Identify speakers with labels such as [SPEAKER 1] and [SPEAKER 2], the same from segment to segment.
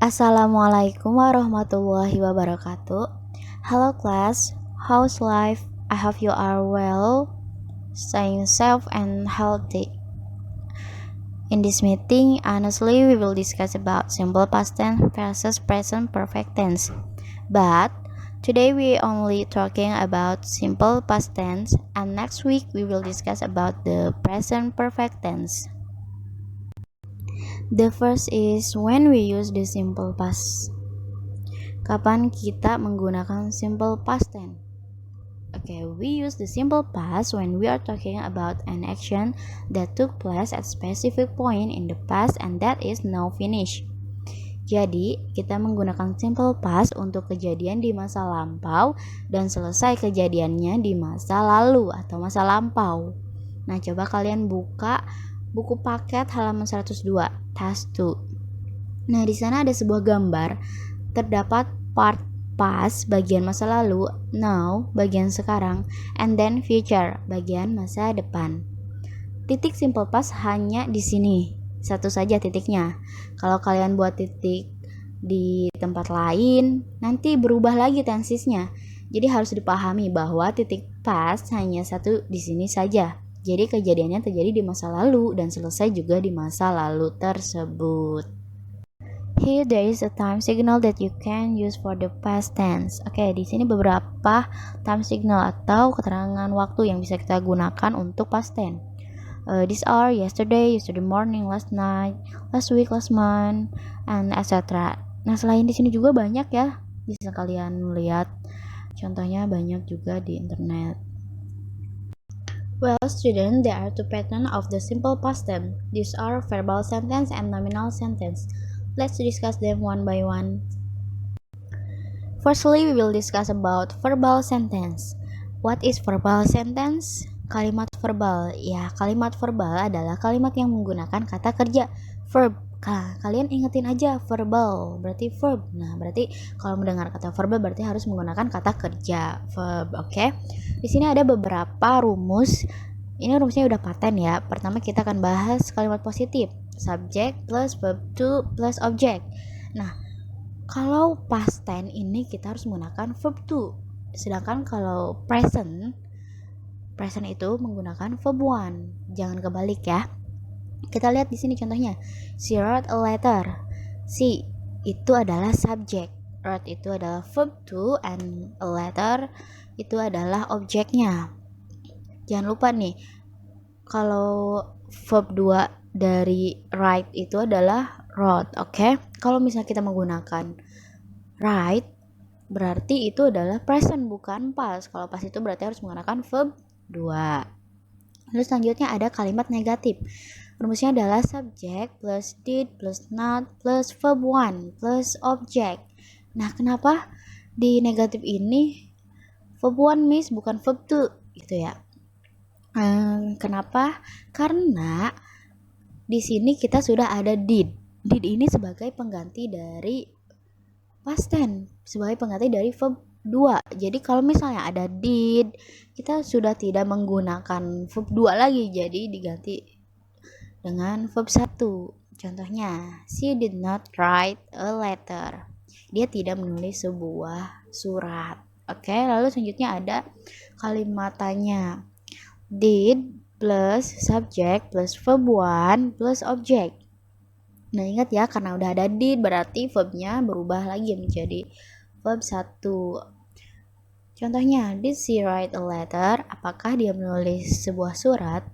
[SPEAKER 1] Assalamualaikum warahmatullahi wabarakatuh. Hello class, how's life? I hope you are well, staying safe and healthy. In this meeting, honestly, we will discuss about simple past tense versus present perfect tense. But today we only talking about simple past tense, and next week we will discuss about the present perfect tense. The first is when we use the simple past. Kapan kita menggunakan simple past tense? Okay, we use the simple past when we are talking about an action that took place at specific point in the past and that is now finished. Jadi, kita menggunakan simple past untuk kejadian di masa lampau dan selesai kejadiannya di masa lalu atau masa lampau. Nah, coba kalian buka buku paket halaman 102, task 2. Nah, di sana ada sebuah gambar. Terdapat part past bagian masa lalu, now bagian sekarang, and then future bagian masa depan. Titik simple past hanya di sini, satu saja titiknya. Kalau kalian buat titik di tempat lain, nanti berubah lagi tensesnya. Jadi harus dipahami bahwa titik past hanya satu di sini saja. Jadi kejadiannya terjadi di masa lalu dan selesai juga di masa lalu tersebut. Here there is a time signal that you can use for the past tense. Oke, di sini beberapa time signal atau keterangan waktu yang bisa kita gunakan untuk past tense. These are yesterday morning, last night, last week, last month, and etc. Nah, selain di sini juga banyak ya, bisa kalian lihat. Contohnya banyak juga di internet. Well, students, there are two patterns of the simple past tense. These are verbal sentence and nominal sentence. Let's discuss them one by one. Firstly, we will discuss about verbal sentence. What is verbal sentence? Kalimat verbal. Ya, kalimat verbal adalah kalimat yang menggunakan kata kerja verb. Kalian ingetin aja verbal, berarti verb. Nah, berarti kalau mendengar kata verbal berarti harus menggunakan kata kerja verb, oke? Di sini ada beberapa rumus. Ini rumusnya udah paten ya. Pertama kita akan bahas kalimat positif. Subject plus verb to plus object. Nah, kalau past tense ini kita harus menggunakan verb to. Sedangkan kalau present itu menggunakan verb one. Jangan kebalik ya. Kita lihat di sini contohnya. She wrote a letter. She itu adalah subject. Wrote itu adalah verb to and a letter itu adalah objeknya. Jangan lupa nih, kalau verb 2 dari write itu adalah wrote, oke? Kalau misalnya kita menggunakan write, berarti itu adalah present bukan past. Kalau past itu berarti harus menggunakan verb 2. Lalu selanjutnya ada kalimat negatif. Rumusnya adalah subject plus did plus not plus verb 1 plus object. Nah, kenapa di negatif ini verb 1 miss bukan verb 2 gitu ya? Kenapa? Karena di sini kita sudah ada did. Did ini sebagai pengganti dari past tense, sebagai pengganti dari verb 2. Jadi kalau misalnya ada did, kita sudah tidak menggunakan verb 2 lagi, jadi diganti dengan verb 1. Contohnya, she did not write a letter. Dia tidak menulis sebuah surat. Oke, lalu selanjutnya ada kalimat tanya. Did plus subject plus verb 1 plus object. Nah, ingat ya, karena udah ada did berarti verbnya berubah lagi menjadi verb 1. Contohnya, did she write a letter? Apakah dia menulis sebuah surat?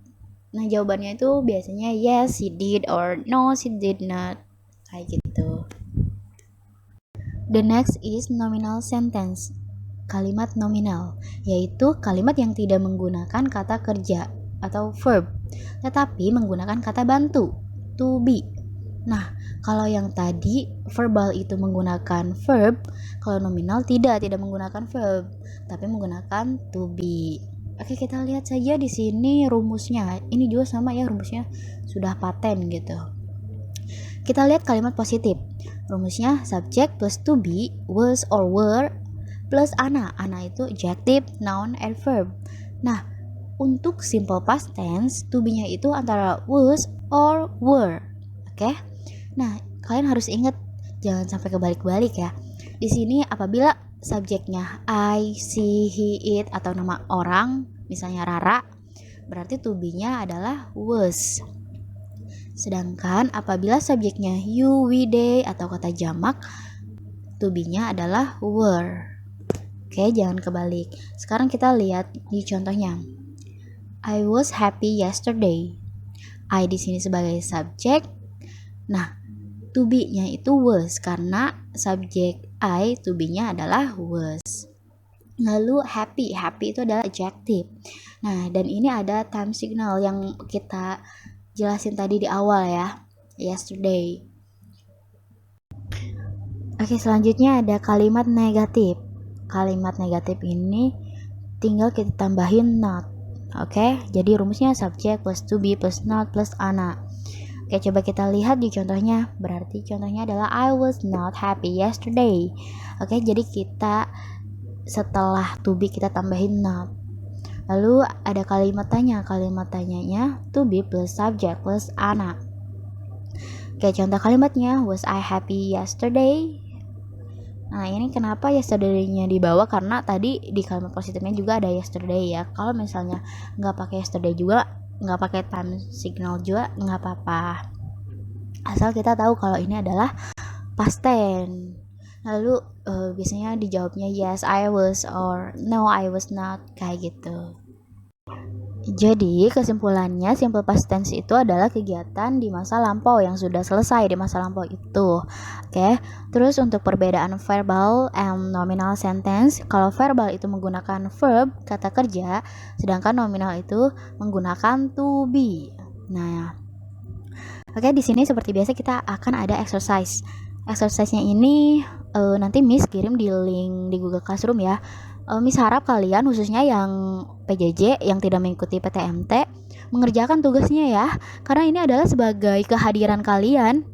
[SPEAKER 1] Nah, jawabannya itu biasanya yes, she did or no, she did not. Kayak gitu. The next is nominal sentence. Kalimat nominal, yaitu kalimat yang tidak menggunakan kata kerja atau verb, tetapi menggunakan kata bantu, to be. Nah, kalau yang tadi verbal itu menggunakan verb, kalau nominal tidak menggunakan verb, tapi menggunakan to be. Oke, kita lihat saja di sini rumusnya. Ini juga sama ya, rumusnya sudah paten gitu. Kita lihat kalimat positif. Rumusnya subject plus to be, was or were plus ana. Ana itu adjective, noun, and verb. Nah, untuk simple past tense, to be-nya itu antara was or were. Oke? Nah, kalian harus ingat Jangan sampai kebalik-balik ya. Di sini apabila subjeknya I, she, he, it atau nama orang, misalnya Rara, berarti to be-nya adalah was. Sedangkan apabila subjeknya you, we, they atau kata jamak, to be-nya adalah were. Oke, jangan kebalik. Sekarang kita lihat di contohnya. I was happy yesterday. I di sini sebagai subjek. Nah, to be-nya itu was karena subjek I, to be-nya adalah was. Lalu happy itu adalah adjective. Nah, dan ini ada time signal yang kita jelasin tadi di awal ya, yesterday. Oke, selanjutnya ada kalimat negatif. Kalimat negatif ini tinggal kita tambahin not. Oke, jadi rumusnya subjek plus to be plus not plus ana. Oke, coba kita lihat di contohnya. Berarti contohnya adalah I was not happy yesterday. Oke, jadi kita setelah to be kita tambahin not. Lalu ada kalimat tanya. Kalimat tanyanya to be plus subject plus ana. Oke, contoh kalimatnya, was I happy yesterday? Nah, ini kenapa yesterday-nya dibawa? Karena tadi di kalimat positifnya juga ada yesterday ya. Kalau misalnya nggak pakai yesterday juga, nggak pakai time signal juga, nggak apa-apa. Asal kita tahu kalau ini adalah past tense. Lalu biasanya dijawabnya yes I was or no I was not, kayak gitu. Jadi kesimpulannya simple past tense itu adalah kegiatan di masa lampau yang sudah selesai di masa lampau itu. Oke. Terus untuk perbedaan verbal and nominal sentence, kalau verbal itu menggunakan verb kata kerja, sedangkan nominal itu menggunakan to be. Nah, oke, di sini seperti biasa kita akan ada exercise. Exercise-nya ini nanti Miss kirim di link di Google Classroom ya. Miss harap kalian khususnya yang PJJ yang tidak mengikuti PTMT mengerjakan tugasnya ya, karena ini adalah sebagai kehadiran kalian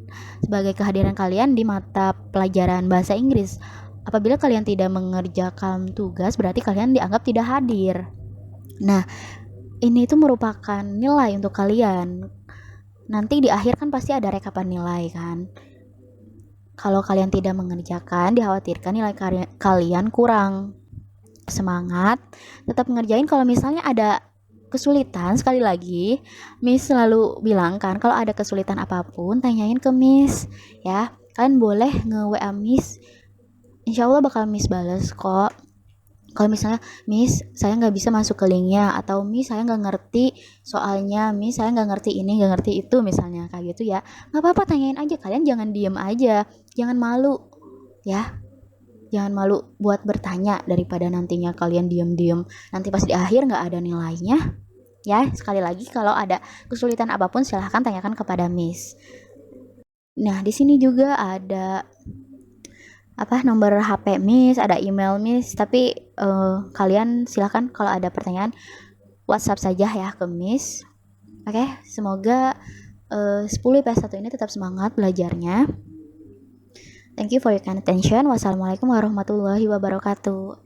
[SPEAKER 1] di mata pelajaran bahasa Inggris. Apabila kalian tidak mengerjakan tugas, berarti kalian dianggap tidak hadir. Nah, ini itu merupakan nilai untuk kalian. Nanti di akhir kan pasti ada rekapan nilai kan. Kalau kalian tidak mengerjakan, dikhawatirkan nilai kalian kurang. Semangat, tetap ngerjain. Kalau misalnya ada kesulitan, sekali lagi Miss selalu bilang kan, kalau ada kesulitan apapun tanyain ke Miss ya. Kalian boleh nge-WA Miss, insya Allah bakal Miss bales kok. Kalau misalnya Miss saya nggak bisa masuk ke linknya, atau Miss saya nggak ngerti soalnya, Miss saya nggak ngerti ini nggak ngerti itu, misalnya kayak gitu ya, nggak apa-apa, tanyain aja. Kalian jangan diem aja, jangan malu ya. Jangan malu buat bertanya daripada nantinya kalian diem-diem. Nanti pas di akhir nggak ada nilainya. Ya, sekali lagi kalau ada kesulitan apapun silahkan tanyakan kepada Miss. Nah, di sini juga ada nomor HP Miss, ada email Miss. Tapi kalian silahkan kalau ada pertanyaan WhatsApp saja ya ke Miss. Oke, semoga 10 IPS 1 ini tetap semangat belajarnya. Thank you for your kind attention. Wassalamualaikum warahmatullahi wabarakatuh.